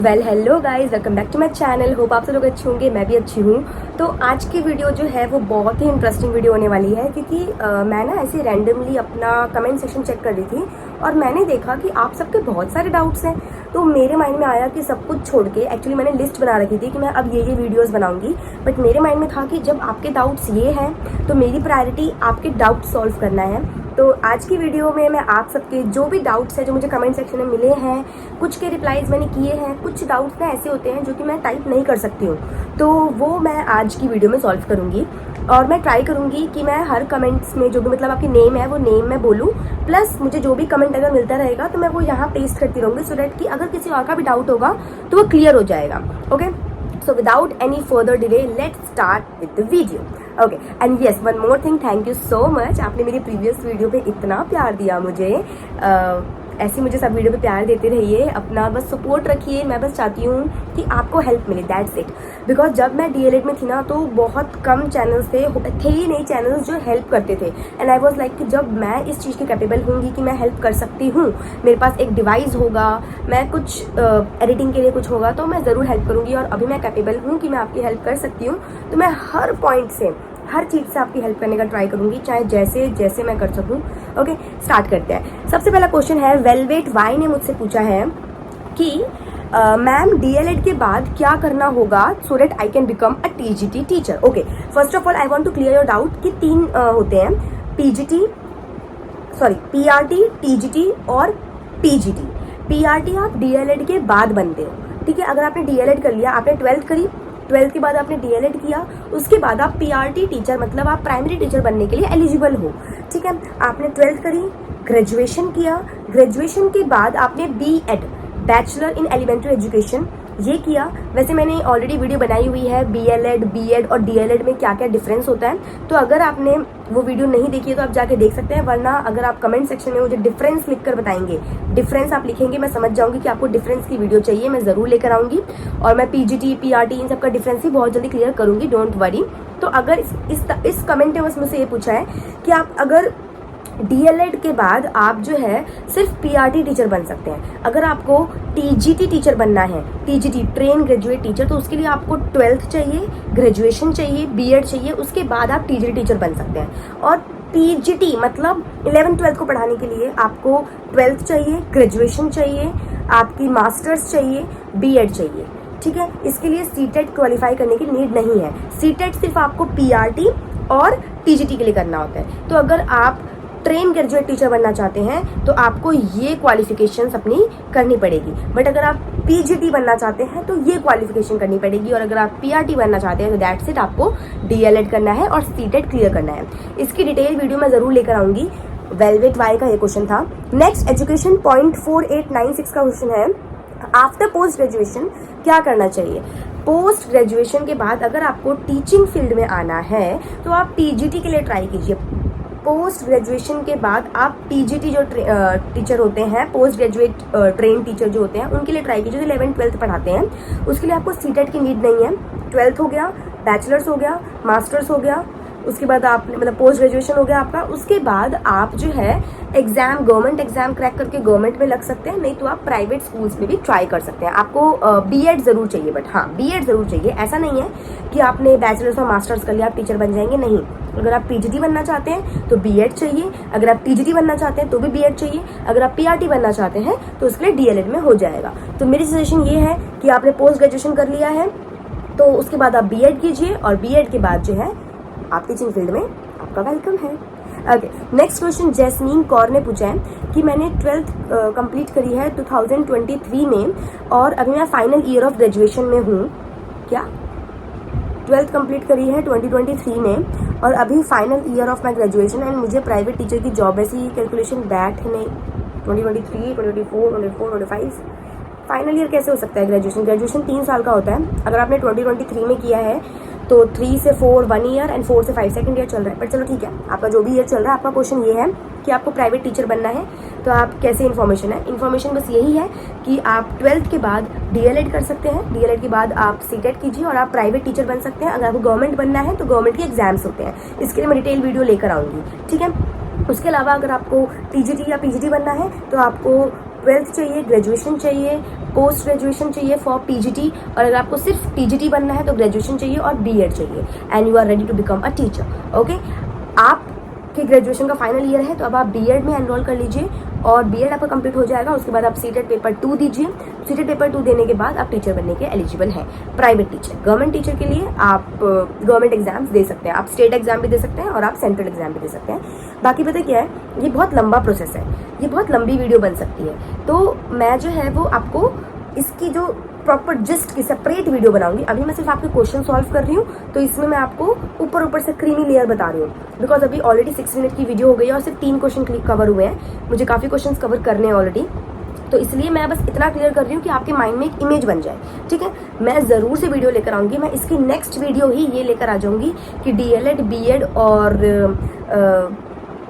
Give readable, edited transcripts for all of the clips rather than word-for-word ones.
Hello guys, welcome back to my channel. Hope आप सब लोग अच्छे होंगे, मैं भी अच्छी हूँ। तो आज की वीडियो जो है वो बहुत ही इंटरेस्टिंग वीडियो होने वाली है, क्योंकि मैं ना ऐसे रैंडमली अपना कमेंट सेक्शन चेक कर रही थी और मैंने देखा कि आप सबके बहुत सारे डाउट्स हैं। तो मेरे माइंड में आया कि सब कुछ छोड़ के, एक्चुअली मैंने लिस्ट बना रखी थी कि मैं अब ये वीडियोस बनाऊंगी, बट मेरे माइंड में था कि जब आपके डाउट्स ये हैं तो मेरी प्रायोरिटी आपके डाउट सॉल्व करना है। तो आज की वीडियो में मैं आप सबके जो भी डाउट्स हैं जो मुझे कमेंट सेक्शन में मिले हैं, कुछ के रिप्लाईज मैंने किए हैं, कुछ डाउट्स ना ऐसे होते हैं जो कि मैं टाइप नहीं कर सकती हूँ, तो वो मैं आज की वीडियो में सॉल्व करूँगी। और मैं ट्राई करूँगी कि मैं हर कमेंट्स में जो भी मतलब आपके नेम है वो नेम मैं बोलूँ, प्लस मुझे जो भी कमेंट अगर मिलता रहेगा तो मैं वो यहाँ पेस्ट करती रहूँगी, सो डैट कि अगर किसी और का भी डाउट होगा तो वो क्लियर हो जाएगा। Okay, so without any further delay, let's start with the video. Okay, and yes, one more thing, thank you so much. आपने मेरी प्रीवियस वीडियो पे इतना प्यार दिया मुझे, ऐसे मुझे सब वीडियो पे प्यार देते रहिए, अपना बस सपोर्ट रखिए। मैं बस चाहती हूँ कि आपको हेल्प मिले, दैट्स इट। बिकॉज जब मैं डीएलएड में थी ना तो बहुत कम चैनल्स थे ही नहीं चैनल्स जो हेल्प करते थे, एंड आई वॉज लाइक कि जब मैं इस चीज़ की कैपेबल होंगी कि मैं हेल्प कर सकती हूँ, मेरे पास एक डिवाइस होगा, मैं कुछ एडिटिंग के लिए कुछ होगा तो मैं ज़रूर हेल्प करूँगी। और अभी मैं कैपेबल हूँ कि मैं आपकी हेल्प कर सकती हूँ, तो मैं हर पॉइंट से, हर चीज़ से आपकी हेल्प करने का ट्राई करूंगी, चाहे जैसे जैसे मैं कर सकूं। ओके, स्टार्ट करते हैं। सबसे पहला क्वेश्चन है, वेलवेट वाई ने मुझसे पूछा है कि मैम डीएलएड के बाद क्या करना होगा so that I can become a TGT teacher. Okay, first of all I want to clear your doubt कि तीन होते हैं, पीआरटी, टीजीटी और पीजीटी। पीआरटी आप डीएलएड के बाद बनते हो, ठीक है। अगर आपने डीएलएड कर लिया, आपने 12th करी, 12th के बाद आपने डीएलएड किया, उसके बाद आप पीआरटी टीचर मतलब आप प्राइमरी टीचर बनने के लिए एलिजिबल हो, ठीक है। आपने 12th करी, ग्रेजुएशन किया, ग्रेजुएशन के बाद आपने BEd, bachelor in elementary education, ये किया। वैसे मैंने ऑलरेडी वीडियो बनाई हुई है बीएलएड, बीएड और डीएलएड में क्या क्या डिफरेंस होता है, तो अगर आपने वो वीडियो नहीं देखी है तो आप जाके देख सकते हैं, वरना अगर आप कमेंट सेक्शन में मुझे डिफरेंस लिखकर बताएंगे, डिफरेंस आप लिखेंगे, मैं समझ जाऊंगी कि आपको डिफरेंस की वीडियो चाहिए, मैं ज़रूर लेकर आऊंगी। और मैं पीजीटी, पीआरटी इन सब का डिफरेंस ही बहुत जल्दी क्लियर करूंगी, डोंट वरी। तो अगर इस कमेंट में बस मुझसे ये पूछा है कि आप अगर डीएलएड के बाद आप जो है सिर्फ पीआरटी टीचर बन सकते हैं। अगर आपको टीजीटी टीचर बनना है, टीजीटी ट्रेन ग्रेजुएट टीचर, तो उसके लिए आपको 12th चाहिए, ग्रेजुएशन चाहिए, बीएड चाहिए, उसके बाद आप टीजीटी टीचर बन सकते हैं। और पीजीटी मतलब 11th 12th को पढ़ाने के लिए आपको 12th चाहिए, ग्रेजुएशन चाहिए, आपकी मास्टर्स चाहिए, बीएड चाहिए, ठीक है। इसके लिए सीटेट क्वालिफाई करने की नीड नहीं है, सीटेट सिर्फ आपको पीआरटी और टीजीटी के लिए करना होता है। तो अगर आप ट्रेन ग्रेजुएट टीचर बनना चाहते हैं तो आपको ये क्वालिफिकेशंस अपनी करनी पड़ेगी, बट अगर आप पीजीटी बनना चाहते हैं तो ये क्वालिफिकेशन करनी पड़ेगी, और अगर आप पीआरटी बनना चाहते हैं तो दैट्स इट, आपको डीएलएड करना है और सीटेट क्लियर करना है। इसकी डिटेल वीडियो मैं जरूर लेकर आऊंगी। वेलवेट वाई का ये क्वेश्चन था। नेक्स्ट एजुकेशन पॉइंट 4896 का क्वेश्चन है, आफ्टर पोस्ट ग्रेजुएशन क्या करना चाहिए। पोस्ट ग्रेजुएशन के बाद अगर आपको टीचिंग फील्ड में आना है तो आप टीजीटी के लिए ट्राई कीजिए। पोस्ट ग्रेजुएशन के बाद आप टीजीटी जो टीचर होते हैं, पोस्ट ग्रेजुएट ट्रेन टीचर जो होते हैं, उनके लिए ट्राई कीजिए, जो 11th 12th पढ़ाते हैं। उसके लिए आपको सीटेट की नीड नहीं है, 12th हो गया, बैचलर्स हो गया, मास्टर्स हो गया, उसके बाद आपने मतलब पोस्ट ग्रेजुएशन हो गया आपका, उसके बाद आप जो है एग्जाम, गवर्नमेंट एग्जाम क्रैक करके गवर्नमेंट में लग सकते हैं, नहीं तो आप प्राइवेट स्कूल्स में भी ट्राई कर सकते हैं। आपको बीएड जरूर चाहिए, बट हाँ बीएड जरूर चाहिए। ऐसा नहीं है कि आपने बैचलर्स और मास्टर्स कर लिया आप टीचर बन जाएंगे, नहीं। अगर आप पीजीटी बनना चाहते हैं तो बीएड चाहिए, अगर आप टीजीटी बनना चाहते हैं तो भी बीएड चाहिए, अगर आप पीआरटी बनना चाहते हैं तो उसके लिए डीएलएड में हो जाएगा। तो मेरी सजेशन ये है कि आपने पोस्ट ग्रेजुएशन कर लिया है तो उसके बाद आप बीएड कीजिए, और बीएड के बाद जो है आप टीचिंग फील्ड में आपका वेलकम है। Okay, next question jasmine Kaur ने पूछा है कि मैंने 12th कंप्लीट करी है 2023 में और अभी मैं फाइनल ईयर ऑफ ग्रेजुएशन में हूँ। क्या 12th कंप्लीट करी है 2023 में और अभी final year of my graduation, and मुझे प्राइवेट टीचर की जॉब, ऐसी कैलकुलेशन बैठ नहीं 2023, 2024, 2024, 25 फाइनल ईयर कैसे हो सकता है। ग्रेजुएशन 3 साल का होता है। अगर आपने 2023 में किया है तो 3 से 4 1 ईयर एंड 4 से 5 सेकंड ईयर चल रहा है, पर चलो ठीक है, आपका जो भी ईयर चल रहा है। आपका क्वेश्चन ये है कि आपको प्राइवेट टीचर बनना है, तो आप कैसे इन्फॉर्मेशन है। इन्फॉर्मेशन बस यही है कि आप 12th के बाद डीएलएड कर सकते हैं, डीएलएड के बाद आप सीटेट कीजिए और आप प्राइवेट टीचर बन सकते हैं। अगर आपको गवर्नमेंट बनना है तो गवर्नमेंट के एग्जाम्स होते हैं, इसके लिए मैं डिटेल वीडियो लेकर आऊंगी, ठीक है। उसके अलावा अगर आपको टीजीटी या पीजीटी बनना है तो आपको 12th चाहिए, ग्रेजुएशन चाहिए, पोस्ट ग्रेजुएशन चाहिए फॉर पीजीटी, और अगर आपको सिर्फ टीजीटी बनना है तो ग्रेजुएशन चाहिए और बीएड चाहिए, and you are ready to become a teacher. Okay, आप कि ग्रेजुएशन का फाइनल ईयर है तो अब आप बीएड में एनरोल कर लीजिए, और बीएड आपका कंप्लीट हो जाएगा। उसके बाद आप सीटेट पेपर 2 दीजिए। सीटेट पेपर 2 देने के बाद आप टीचर बनने के एलिजिबल हैं। प्राइवेट टीचर, गवर्नमेंट टीचर के लिए आप गवर्नमेंट एग्जाम्स दे सकते हैं, आप स्टेट एग्जाम भी दे सकते हैं और आप सेंट्रल एग्जाम भी दे सकते हैं। बाकी पता क्या है, ये बहुत लंबा प्रोसेस है, ये बहुत लंबी वीडियो बन सकती है, तो मैं जो है वो आपको इसकी जो प्रॉपर जिस्ट की सेपरेट वीडियो बनाऊंगी। अभी मैं सिर्फ आपके क्वेश्चन सॉल्व कर रही हूँ, तो इसमें मैं आपको ऊपर से क्रीमी लेयर बता रही हूँ, बिकॉज अभी ऑलरेडी 6 मिनट की वीडियो हो गई है और सिर्फ 3 क्वेश्चन कवर हुए हैं। मुझे काफी क्वेश्चन कवर करने हैं ऑलरेडी, तो इसलिए मैं बस इतना क्लियर कर रही हूँ कि आपके माइंड में एक इमेज बन जाए। ठीक है, मैं जरूर से वीडियो लेकर आऊंगी। मैं इसकी नेक्स्ट वीडियो ही ये लेकर आ जाऊंगी कि डीएलएड, बीएड और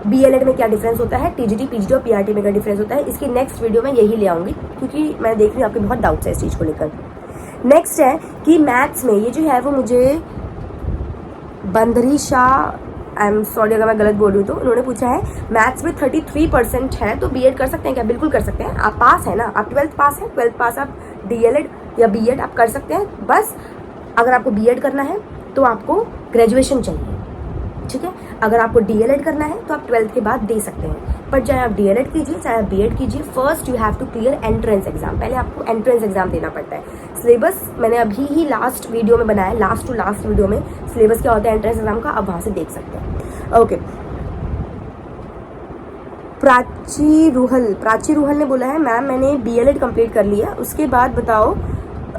बीएलएड में क्या डिफरेंस होता है, टीजीटी, पीजीटी और पीआरटी में क्या डिफरेंस होता है। इसकी नेक्स्ट वीडियो में यही ले आऊंगी, क्योंकि मैं देख रही हूँ आपके बहुत डाउट्स है इस चीज को लेकर। नेक्स्ट है कि मैथ्स में ये जो है वो मुझे बंदरी शाह, आई एम सॉरी अगर मैं गलत बोल रही हूँ, तो उन्होंने पूछा है मैथ्स में 33% है तो बीएड कर सकते हैं क्या? बिल्कुल कर सकते हैं, आप पास है ना, आप 12th पास है, 12th पास आप डीएलएड या बीएड आप कर सकते हैं। बस अगर आपको बीएड करना है तो आपको ग्रेजुएशन चाहिए। ठीक है, अगर आपको डीएलएड करना है तो आप 12th के बाद दे सकते हैं, पर चाहे आप डीएलएड कीजिए चाहे आप बीएड कीजिए, first you have to clear entrance exam. पहले आपको एंट्रेंस एग्जाम देना पड़ता है। सिलेबस मैंने अभी ही लास्ट वीडियो में बनाया, लास्ट टू लास्ट वीडियो में सिलेबस क्या होता है एंट्रेंस एग्जाम का, आप वहां से देख सकते हैं। ओके, प्राची रूहल ने बोला है मैम मैंने बीएलएड कंप्लीट कर लिया, उसके बाद बताओ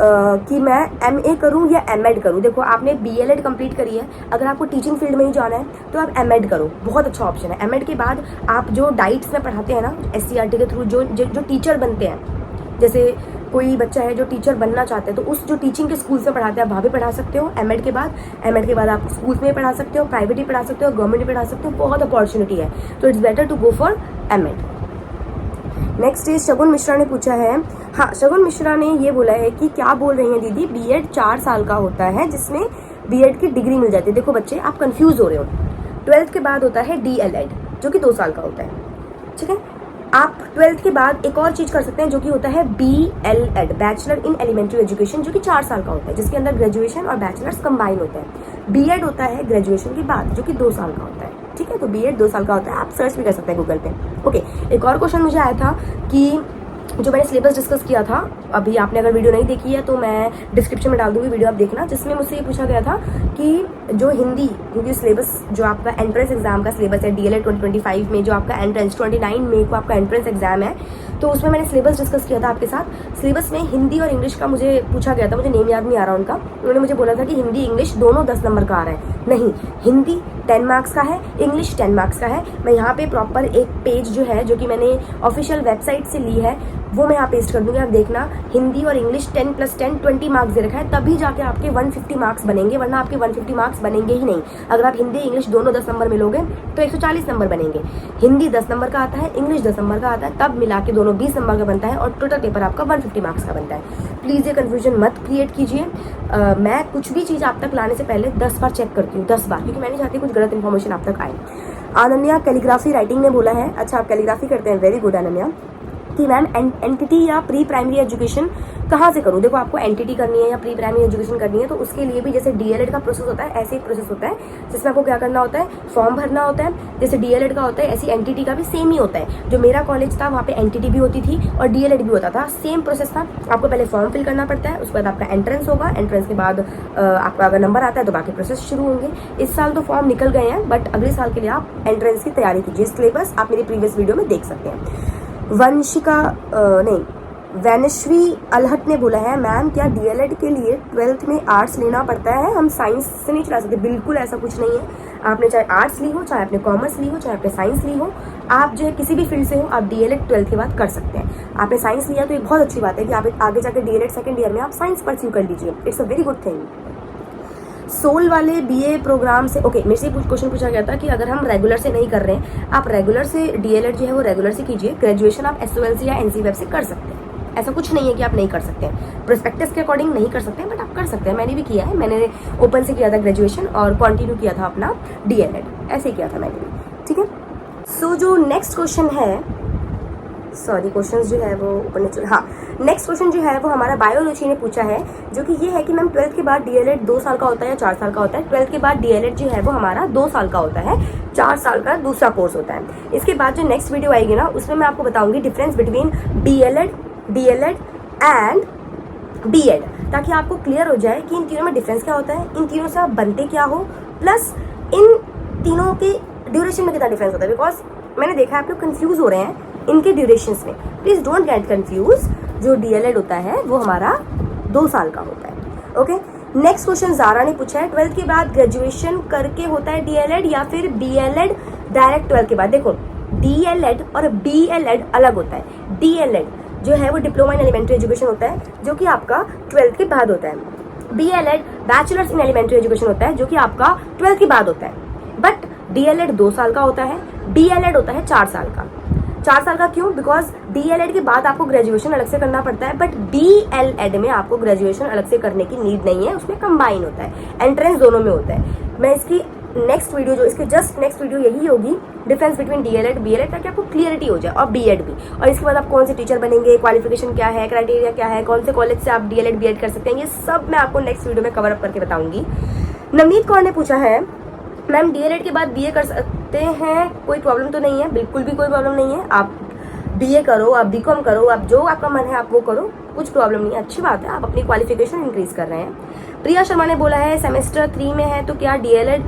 कि मैं एमए करूं या एमएड करूं। देखो, आपने बीएलएड कंप्लीट करी है, अगर आपको टीचिंग फील्ड में ही जाना है तो आप एमएड करो, बहुत अच्छा ऑप्शन है। एमएड के बाद आप जो डाइट्स में पढ़ाते हैं ना एससीईआरटी के थ्रू, जो टीचर बनते हैं, जैसे कोई बच्चा है जो टीचर बनना चाहते हैं तो उस जो टीचिंग के स्कूल से पढ़ाते हैं आप वहाँ भी पढ़ा सकते हो एमएड के बाद। एमएड के बाद आप स्कूल में पढ़ा सकते हो, प्राइवेट भी पढ़ा सकते हो, गवर्नमेंट भी पढ़ा सकते हो, बहुत अपॉर्चुनिटी है, तो it's better to go for MEd. Next is Shagun Mishra ने पूछा है, हाँ शगुन मिश्रा ने ये बोला है कि क्या बोल रही हैं दीदी, बीएड 4 साल का होता है जिसमें बीएड की डिग्री मिल जाती है। देखो बच्चे, आप कंफ्यूज हो रहे हो, 12th के बाद होता है डीएलएड जो कि 2 साल का होता है। ठीक है, आप 12th के बाद एक और चीज कर सकते हैं जो कि होता है BElEd, bachelor in elementary education, जो कि 4 साल का होता है, जिसके अंदर ग्रेजुएशन और बैचलर्स कंबाइन होता है। बीएड होता है ग्रेजुएशन के बाद जो कि 2 साल का होता है। ठीक है, तो बीएड 2 साल का होता है, आप सर्च भी कर सकते हैं गूगल पे। ओके, एक और क्वेश्चन मुझे आया था कि जो मैंने सिलेबस डिस्कस किया था, अभी आपने अगर वीडियो नहीं देखी है तो मैं डिस्क्रिप्शन में डाल दूंगी वीडियो, आप देखना, जिसमें मुझसे ये पूछा गया था कि जो हिंदी, क्योंकि सिलेबस जो आपका एंट्रेंस एग्जाम का सिलेबस है डीएलएड 2025 में, जो आपका एंट्रेंस 29 मई को आपका एंट्रेंस एग्जाम है, तो उसमें मैंने सिलेबस डिस्कस किया था आपके साथ। सिलेबस में हिंदी और इंग्लिश का मुझे पूछा गया था, मुझे नेम याद नहीं आ रहा उनका, उन्होंने मुझे बोला था कि हिंदी इंग्लिश दोनों 10 नंबर का आ रहा है। नहीं, हिंदी 10 मार्क्स का है, इंग्लिश 10 मार्क्स का है। मैं यहाँ पे प्रॉपर एक पेज जो है, जो कि मैंने ऑफिशियल वेबसाइट से ली है, वो मैं यहाँ पेस्ट कर दूंगी, आप देखना। हिंदी और इंग्लिश 10 + 10 20 मार्क्स दे रखा है, तभी जाके आपके 150 मार्क्स बनेंगे, वरना आपके 150 मार्क्स बनेंगे ही नहीं। अगर आप हिंदी इंग्लिश दोनों 10 नंबर में लोगे तो 140 नंबर बनेंगे। हिंदी 10 नंबर का आता है, इंग्लिश 10 नंबर का आता है, तब मिला के दोनों 20 नंबर का बनता है और टोटल पेपर आपका 150 मार्क्स का बनता है। प्लीज ये कंफ्यूजन मत क्रिएट कीजिए। मैं कुछ भी चीज आप तक लाने से पहले 10 बार चेक करती हूँ, 10 बार, क्योंकि मैं नहीं चाहती कुछ गलत इन्फॉर्मेशन आप तक आए। अनन्या कैलीग्राफी राइटिंग ने बोला है, अच्छा आप कैलीग्राफी करते हैं, वेरी गुड अनन्या, कि मैम एनटीटी या प्री प्राइमरी एजुकेशन कहाँ से करूँ। देखो, आपको एनटीटी करनी है या प्री प्राइमरी एजुकेशन करनी है तो उसके लिए भी जैसे डीएलएड का प्रोसेस होता है, ऐसे एक प्रोसेस होता है जिसमें आपको क्या करना होता है, फॉर्म भरना होता है। जैसे डीएलएड का होता है, ऐसी एनटीटी का भी सेम ही होता है। जो मेरा कॉलेज था वहाँ पे एनटीटी भी होती थी और डीएलएड भी होता था, सेम प्रोसेस था। आपको पहले फॉर्म फिल करना पड़ता है, उसके बाद आपका एंट्रेंस होगा, एंट्रेंस के बाद आपका अगर नंबर आता है तो बाकी प्रोसेस शुरू होंगे। इस साल तो फॉर्म निकल गए हैं, बट अगले साल के लिए आप एंट्रेंस की तैयारी कीजिए। सिलेबस आप मेरी प्रीवियस वीडियो में देख सकते हैं। वैनश्वी अलहट ने बोला है, मैम क्या डीएलएड के लिए 12th में आर्ट्स लेना पड़ता है, हम साइंस से नहीं चला सकते? बिल्कुल ऐसा कुछ नहीं है। आपने चाहे आर्ट्स ली हो, चाहे आपने कॉमर्स ली हो, चाहे आपने साइंस ली हो, आप जो है किसी भी फील्ड से हो, आप डीएलएड 12th के बाद कर सकते हैं। आपने साइंस लिया तो एक बहुत अच्छी बात है कि आप आगे जाकर डीएलएड सेकंड ईयर में आप साइंस परस्यू कर लीजिए, it's a very good thing. सोल वाले बीए प्रोग्राम से, ओके, मेरे से क्वेश्चन पूछा गया था कि अगर हम रेगुलर से नहीं कर रहे हैं, आप रेगुलर से डीएलएड जो है वो रेगुलर से कीजिए, ग्रेजुएशन आप एसओएलसी या एनसीवेब से कर सकते हैं। ऐसा कुछ नहीं है कि आप नहीं कर सकते हैं, प्रोस्पेक्टस के अकॉर्डिंग नहीं कर सकते हैं, बट आप कर सकते हैं। मैंने भी किया है, मैंने ओपन से किया था ग्रेजुएशन और कंटिन्यू किया था अपना डीएलएड, ऐसे किया था मैंने भी। ठीक है, सो जो नेक्स्ट क्वेश्चन है सॉरी, क्वेश्चंस जो है वो ऊपर नीचे। हाँ, नेक्स्ट क्वेश्चन जो है वो हमारा बायोलॉजी ने पूछा है, जो कि ये है कि मैम 12th के बाद डीएलएड 2 साल का होता है या 4 साल का होता है। 12th के बाद डीएलएड जो है वो हमारा 2 साल का होता है, 4 साल का दूसरा कोर्स होता है। इसके बाद जो नेक्स्ट वीडियो आएगी ना, उसमें मैं आपको बताऊंगी difference between DElEd and BEd, ताकि आपको क्लियर हो जाए कि इन तीनों में डिफरेंस क्या होता है, इन तीनों से आप बनते क्या हो, प्लस इन तीनों के ड्यूरेशन में कितना डिफरेंस होता है। बिकॉज मैंने देखा है आप लोग कंफ्यूज हो रहे हैं इनके ड्यूरेशंस में। Please don't get confuse. जो डीएलएड होता है वो हमारा 2 साल का होता है। ओके, नेक्स्ट क्वेश्चन जारा ने पूछा है, 12th के बाद ग्रेजुएशन करके होता है डीएलएड या फिर बीएलएड डायरेक्ट 12th के बाद। देखो, डीएलएड और बीएलएड अलग होता है। डीएलएड जो है वो डिप्लोमा इन एलिमेंट्री एजुकेशन होता है, जो कि आपका 12th के बाद होता है। BElEd bachelors in elementary education होता है, जो कि आपका 12th के बाद होता है। बट डीएलएड 2 साल का होता है, बीएलएड होता है 4 साल का। 4 साल का क्यों? बिकॉज डीएलएड के बाद आपको ग्रेजुएशन अलग से करना पड़ता है, बट बीएलएड में आपको ग्रेजुएशन अलग से करने की नीड नहीं है, उसमें कंबाइन होता है, एंट्रेंस दोनों में होता है। मैं इसकी नेक्स्ट वीडियो जो इसके जस्ट नेक्स्ट वीडियो यही होगी, डिफरेंस बिटवीन डीएलएड बीएलएड, ताकि आपको क्लियरिटी हो जाए, और बीएड भी। और इसके बाद आप कौन से टीचर बनेंगे, क्वालिफिकेशन क्या है, क्राइटेरिया क्या है, कौन से कॉलेज से आप डीएलएड बीएड कर सकते हैं, ये सब मैं आपको नेक्स्ट वीडियो में कवर अप करके बताऊंगी। नवनीत कौर ने पूछा है, मैम डीएलएड के बाद बीए कर सकते हैं, कोई प्रॉब्लम तो नहीं है? बिल्कुल भी कोई प्रॉब्लम नहीं है। आप बीए करो, आप बीकॉम करो, आप जो आपका मन है आप वो करो, कुछ प्रॉब्लम नहीं है, अच्छी बात है, आप अपनी क्वालिफिकेशन इंक्रीज कर रहे हैं। प्रिया शर्मा ने बोला है, सेमेस्टर 3 में है तो क्या डीएलएड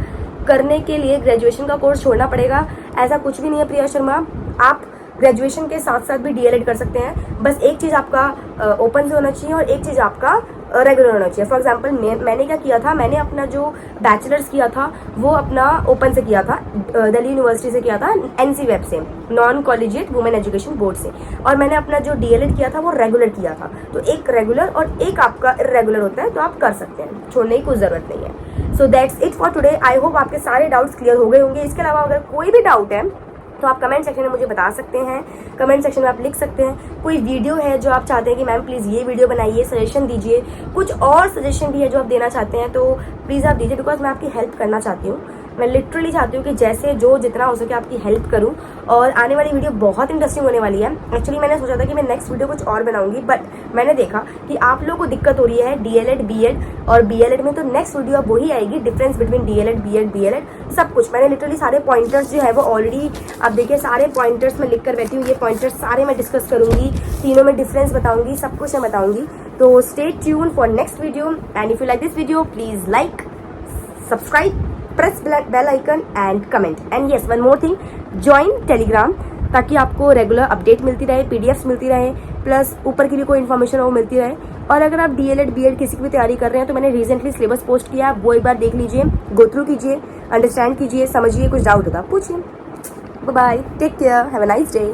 करने के लिए ग्रेजुएशन का कोर्स छोड़ना पड़ेगा? ऐसा कुछ भी नहीं है प्रिया शर्मा, आप ग्रेजुएशन के साथ साथ भी डीएलएड कर सकते हैं। बस एक चीज़ आपका ओपन से होना चाहिए और एक चीज़ आपका रेगुलर होना चाहिए। फॉर एग्जांपल मैंने क्या किया था, मैंने अपना जो बैचलर्स किया था वो अपना ओपन से किया था, दिल्ली यूनिवर्सिटी से किया था, एनसी वेब से, non collegiate women education board से। और मैंने अपना जो डीएलएड किया था वो रेगुलर किया था। तो एक रेगुलर और एक आपका इरेगुलर होता है, तो आप कर सकते हैं, छोड़ने की कोई ज़रूरत नहीं है। So that's it for today. I hope आपके सारे डाउट्स क्लियर हो गए होंगे। इसके अलावा अगर कोई भी डाउट है तो आप कमेंट सेक्शन में मुझे बता सकते हैं, कमेंट सेक्शन में आप लिख सकते हैं। कोई वीडियो है जो आप चाहते हैं कि मैम प्लीज़ ये वीडियो बनाइए, सजेशन दीजिए, कुछ और सजेशन भी है जो आप देना चाहते हैं तो प्लीज़ आप दीजिए, बिकॉज मैं आपकी हेल्प करना चाहती हूँ। मैं लिटरली चाहती हूँ कि जैसे जो जितना हो सके आपकी हेल्प करूँ। और आने वाली वीडियो बहुत इंटरेस्टिंग होने वाली है। एक्चुअली मैंने सोचा था कि मैं नेक्स्ट वीडियो कुछ और बनाऊंगी, बट मैंने देखा कि आप लोगों को दिक्कत हो रही है डीएलएड बीएड और बीएलएड में, तो नेक्स्ट वीडियो अब वही आएगी, डिफरेंस बिटवीन डीएलएड बीएड सब कुछ। मैंने लिटरली सारे पॉइंटर्स जो है वो ऑलरेडी, आप देखिए सारे पॉइंटर्स मैं लिख कर बैठी हूँ। ये पॉइंटर्स सारे मैं डिस्कस करूंगी, तीनों में डिफरेंस बताऊंगी, सब कुछ मैं बताऊंगी। तो stay tune for next video, and if you like this video please like, subscribe, press bell icon and comment, and yes one more thing, join telegram, ताकि आपको रेगुलर अपडेट मिलती रहे, पीडीएफ्स मिलती रहे, प्लस ऊपर की भी कोई इन्फॉर्मेशन हो मिलती रहे। और अगर आप डीएलएड बीएड किसी की भी तैयारी कर रहे हैं तो मैंने रिसेंटली सिलेबस पोस्ट किया, वो एक बार देख लीजिए, गो थ्रू कीजिए, अंडरस्टैंड कीजिए, समझिए, कुछ डाउट होगा पूछिए। Bye bye, take care, have a nice day.